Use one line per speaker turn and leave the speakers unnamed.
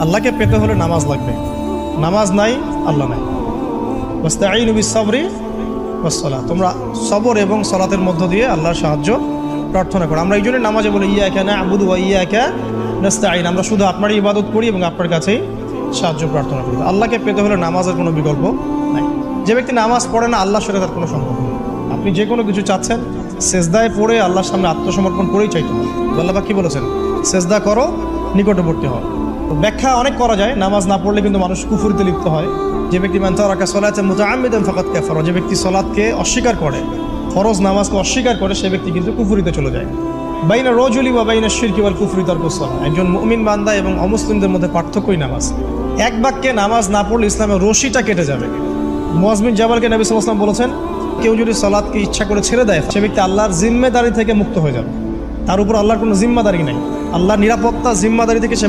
আল্লাহকে পেতে হলে নামাজ লাগবে, নামাজ নাই আল্লাহ নাই। ওয়াস্তাঈনু বিস-সাবরি ওয়াস-সালাহ, তোমরা সবর এবং সালাতের মধ্য দিয়ে আল্লাহর সাহায্য প্রার্থনা করো। আমরা এই জন্য নামাজে বলি ইয়াকা না'বুদু ওয়া ইয়াকা নাস্তাঈন, আমরা শুধু আপনারই ইবাদত করি এবং আপনার কাছেই সাহায্য প্রার্থনা করি। আল্লাহকে পেতে হলে নামাজের কোনো বিকল্প নাই। যে ব্যক্তি নামাজ পড়ে না আল্লাহর সাথে তার কোনো সম্পর্ক নেই। আপনি যে কোনো কিছু চাচ্ছেন সেজদায় পড়ে আল্লাহর সামনে আত্মসমর্পণ করেই চাইতে হবে। আল্লাহ পাক কি বলেছেন? সেজদা করো, নিকটবর্তী হও। তো ব্যাখ্যা অনেক করা যায়, নামাজ না পড়লে কিন্তু মানুষ কুফরিতে লিপ্ত হয়। যে ব্যক্তি মান তারাকা সালাতান মুতাআম্মিদান ফাকাদ কাফারা, যে ব্যক্তি সালাতকে অস্বীকার করে, ফরজ নামাজকে অস্বীকার করে, সে ব্যক্তি কিন্তু কুফরিতে চলে যায়। বাইনা রাজুলি ওয়া বাইনা শিরকি ওয়াল কুফরি তারকুস সালাহ, একজন মুমিন বান্দা এবং অমুসলিমদের মধ্যে পার্থক্যই নামাজ। এক বাক্যে নামাজ না পড়লে ইসলামের রশিটা কেটে যাবে। মুআয বিন জাবালকে নবী সাল্লাল্লাহু আলাইহি ওয়াসাল্লাম বলেছেন, কেউ যদি সালাতকে ইচ্ছা করে ছেড়ে দেয় সে ব্যক্তি আল্লাহর জিম্মেদারি থেকে মুক্ত হয়ে যাবে। তার উপর আল্লাহর কোনো জিম্মাদারি নাই, আল্লাহর নিরাপত্তা জিম্মাদারি থেকে সে